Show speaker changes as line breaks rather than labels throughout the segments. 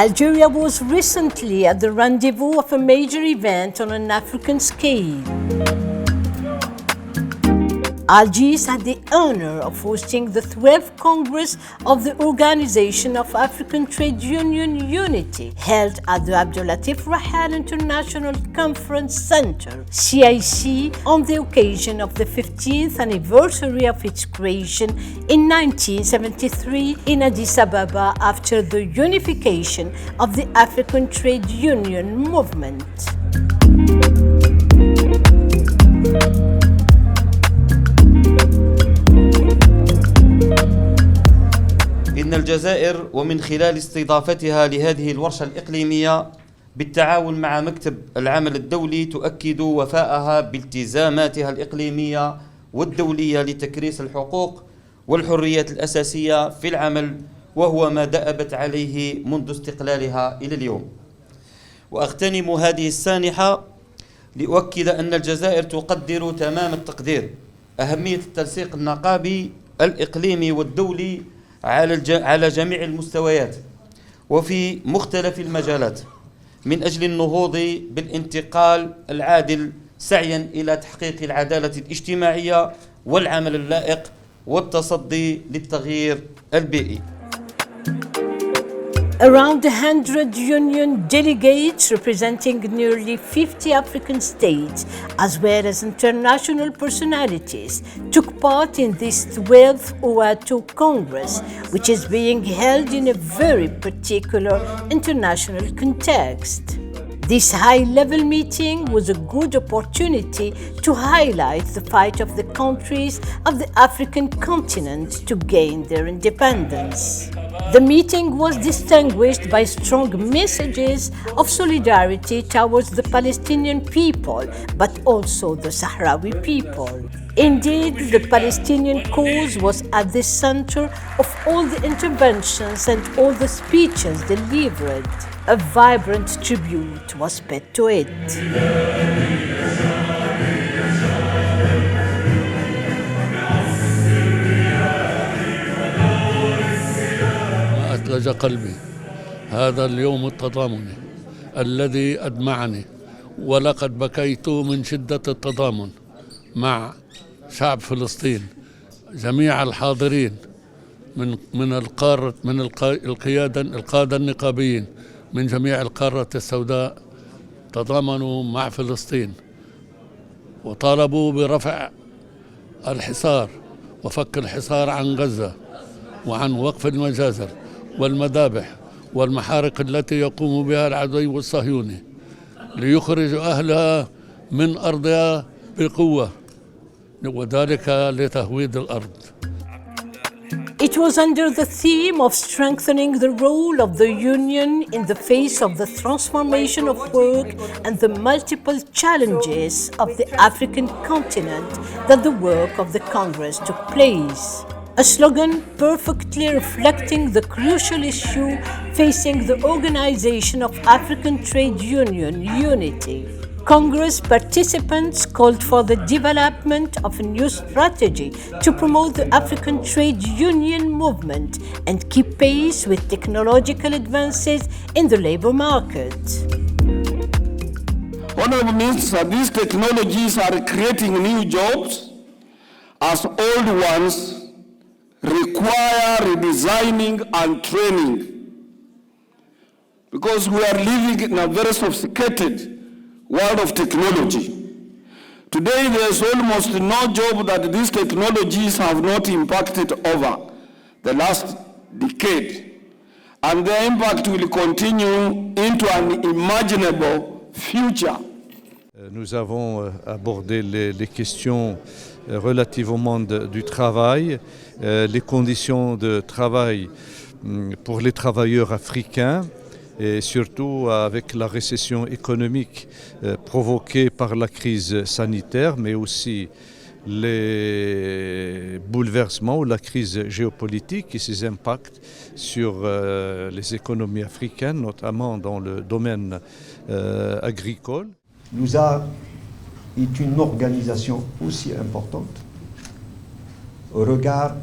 Algeria was recently at the rendezvous of a major event on an African scale. Algiers had the honor of hosting the 12th Congress of the Organization of African Trade Union Unity, held at the Abdulatif Rahal International Conference Center, CIC, on the occasion of the 15th anniversary of its creation in 1973 in Addis Ababa after the unification of the African Trade Union movement.
إن الجزائر ومن خلال استضافتها لهذه الورشة الإقليمية بالتعاون مع مكتب العمل الدولي تؤكد وفاءها بالتزاماتها الإقليمية والدولية لتكريس الحقوق والحريات الأساسية في العمل، وهو ما دأبت عليه منذ استقلالها إلى اليوم. وأغتنم هذه السانحة لأؤكد أن الجزائر تقدر تمام التقدير أهمية التنسيق النقابي الإقليمي والدولي على جميع المستويات وفي مختلف المجالات من أجل النهوض بالانتقال العادل سعيا إلى تحقيق العدالة الاجتماعية والعمل اللائق والتصدي للتغيير البيئي.
Around 100 union delegates representing nearly 50 African states, as well as international personalities, took part in this 12th OATUU Congress, which is being held in a very particular international context. This high-level meeting was a good opportunity to highlight the fight of the countries of the African continent to gain their independence. The meeting was distinguished by strong messages of solidarity towards the Palestinian people, but also the Sahrawi people. Indeed, the Palestinian cause was at the center of all the interventions and all the speeches delivered. A vibrant tribute was paid to it.
أثلج قلبي هذا اليوم التضامني الذي أدمعني، ولقد بكيت من شدة التضامن مع شعب فلسطين. جميع الحاضرين من القادة النقابيين من جميع القارة السوداء تضامنوا مع فلسطين وطالبوا برفع الحصار وفك الحصار عن غزة وعن وقف المجازر والمذابح والمحارق التي يقوم بها العدو الصهيوني ليخرج أهلها من أرضها بقوة، وذلك لتهويد الأرض.
It was under the theme of strengthening the role of the Union in the face of the transformation of work and the multiple challenges of the African continent that the work of the Congress took place. A slogan perfectly reflecting the crucial issue facing the Organization of African Trade Union Unity. Congress participants called for the development of a new strategy to promote the African trade union movement and keep pace with technological advances in the labor market.
Honorable Minister, these technologies are creating new jobs as old ones require redesigning and training, because we are living in a very sophisticated world of technology. Today, there's almost no job that these technologies have not impacted over the last decade, and their impact will continue into an unimaginable future.
Nous avons abordé les questions relatives au monde du travail, les conditions de travail pour les travailleurs africains, et surtout avec la récession économique provoquée par la crise sanitaire, mais aussi les bouleversements ou la crise géopolitique et ses impacts sur les économies africaines, notamment dans le domaine agricole.
L'OUSA est une organisation aussi importante au regard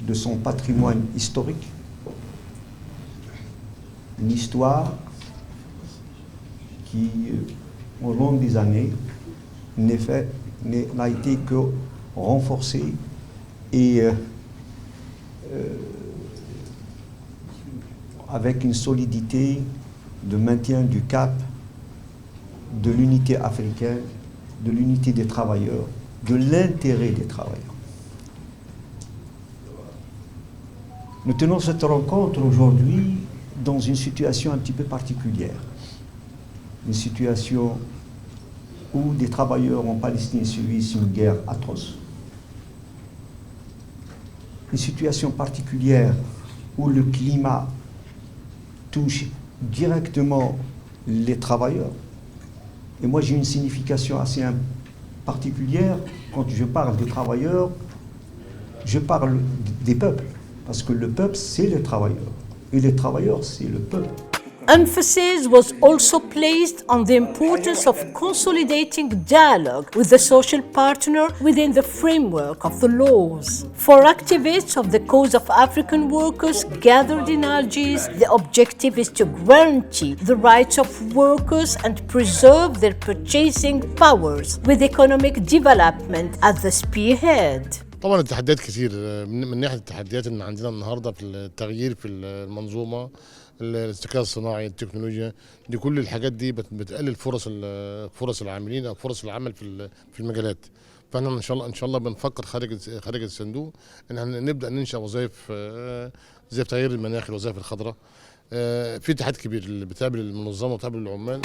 de son patrimoine historique, une histoire qui, au long des années, n'a été que renforcée et avec une solidité de maintien du cap, de l'unité africaine, de l'unité des travailleurs, de l'intérêt des travailleurs. Nous tenons cette rencontre aujourd'hui dans une situation un petit peu particulière. Une situation où des travailleurs en Palestine subissent une guerre atroce. Une situation particulière où le climat touche directement les travailleurs. Et moi, j'ai une signification assez particulière. Quand je parle des travailleurs, je parle des peuples. Parce que le peuple, c'est les travailleurs. Et les travailleurs, c'est le peuple.
Emphasis was also placed on the importance of consolidating dialogue with the social partner within the framework of the laws. For activists of the cause of African workers gathered in Algiers, the objective is to guarantee the rights of workers and preserve their purchasing powers, with economic development at the spearhead.
طبعا التحديات كتير من ناحيه التحديات اللي عندنا النهارده في التغيير في المنظومه، الذكاء الصناعي، التكنولوجيا، دي كل الحاجات دي بتقلل فرص العاملين او فرص العمل في المجالات. فاحنا ان شاء الله بنفكر خارج الصندوق ان احنا نبدا ننشا وظائف زي تغيير المناخ، الوظائف الخضراء. في اتحاد كبير اللي بتقابل المنظمه وبتقابل العمال.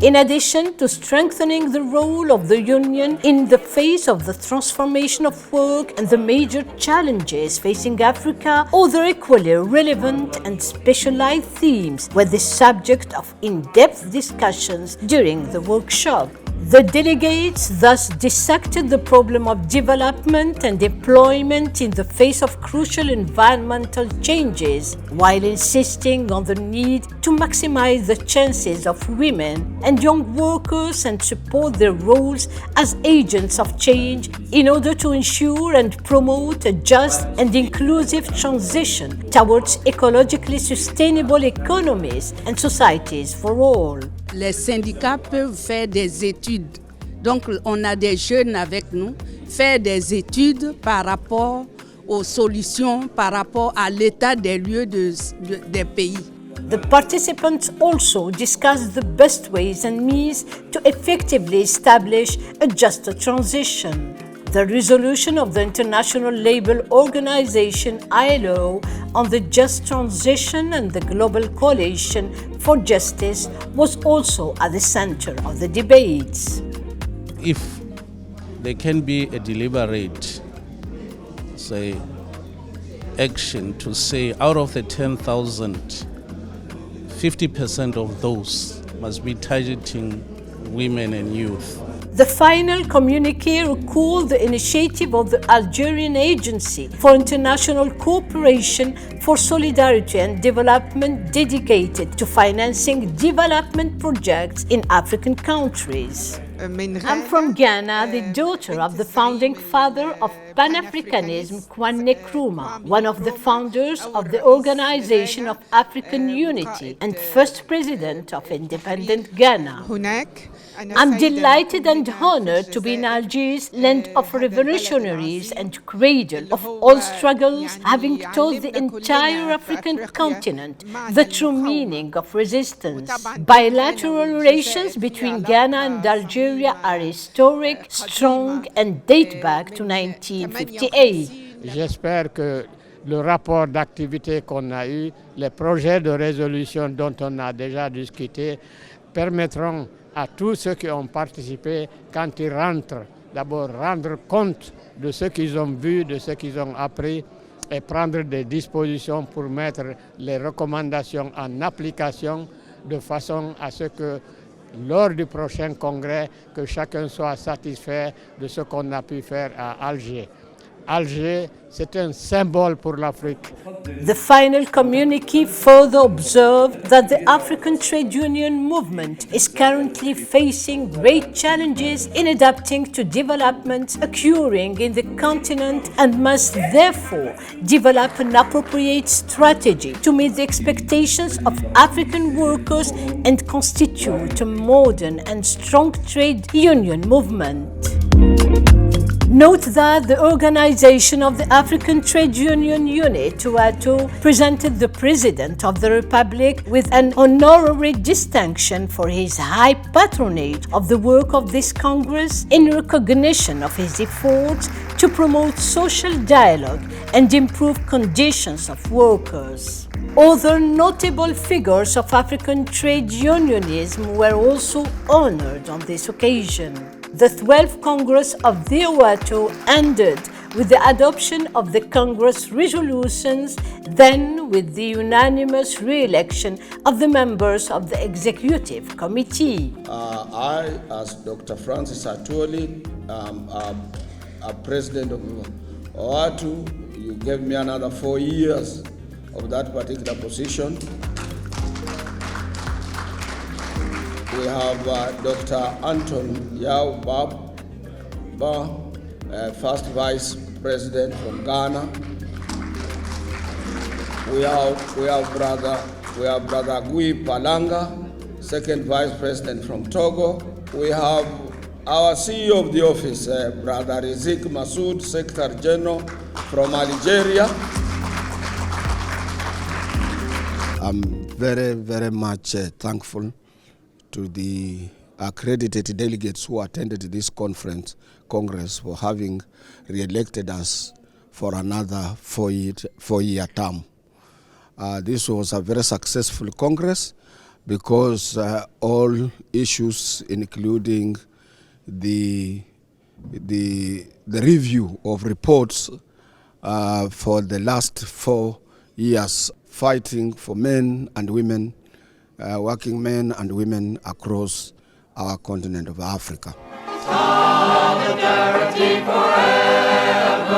In addition to strengthening the role of the Union in the face of the transformation of work and the major challenges facing Africa, other equally relevant and specialized themes were the subject of in-depth discussions during the workshop. The delegates thus dissected the problem of development and employment in the face of crucial environmental changes, while insisting on the need to maximize the chances of women and young workers and support their roles as agents of change in order to ensure and promote a just and inclusive transition towards ecologically sustainable economies and societies for all.
Les syndicats peuvent faire des études. Donc, on a des jeunes avec nous, faire des études par rapport aux solutions, par rapport à l'état des lieux des pays.
The participants also discussed the best ways and means to effectively establish a just transition. The resolution of the International Labour Organization (ILO) on the just transition and the Global Coalition for Justice was also at the center of the debates.
If there can be a deliberate, action to say out of the 10,000, 50% of those must be targeting women and youth.
The final communique recalled the initiative of the Algerian Agency for International Cooperation for Solidarity and Development dedicated to financing development projects in African countries. I'm from Ghana, the daughter of the founding father of Pan-Africanism, Kwame Nkrumah, one of the founders of the Organization of African Unity and first president of independent Ghana. I'm delighted and honored to be in Algiers, land of revolutionaries and cradle of all struggles, having taught the entire African continent the true meaning of resistance. Bilateral relations between Ghana and Algeria are historic, strong, and date back to 1958.
J'espère que le rapport d'activité qu'on a eu, les projets de résolution dont on a déjà discuté, permettront à tous ceux qui ont participé, quand ils rentrent, d'abord rendre compte de ce qu'ils ont vu, de ce qu'ils ont appris et prendre des dispositions pour mettre les recommandations en application de façon à ce que lors du prochain congrès, que chacun soit satisfait de ce qu'on a pu faire à Alger. Alger, c'est un symbole pour l'Afrique.
The final communique further observed that the African trade union movement is currently facing great challenges in adapting to developments occurring in the continent and must therefore develop an appropriate strategy to meet the expectations of African workers and constitute a modern and strong trade union movement. Note that the organization of the African Trade Union Unit, OATUU, presented the President of the Republic with an honorary distinction for his high patronage of the work of this Congress in recognition of his efforts to promote social dialogue and improve conditions of workers. Other notable figures of African trade unionism were also honored on this occasion. The 12th Congress of the OATUU ended with the adoption of the Congress resolutions, then with the unanimous re-election of the members of the Executive Committee.
I, as Dr. Francis Atwoli, President of OATUU, you gave me another 4 years of that particular position. We have Dr. Anton Yao Baba, First Vice President from Ghana. We have Brother Gui Palanga, Second Vice President from Togo. We have our CEO of the office, Brother Rizik Masoud, Secretary General from Algeria.
I'm very, very much thankful to the accredited delegates who attended this Congress for having re-elected us for another four-year term. This was a very successful Congress because all issues, including the review of reports for the last 4 years, fighting for men and women, working men and women across our continent of Africa.
Solidarity forever.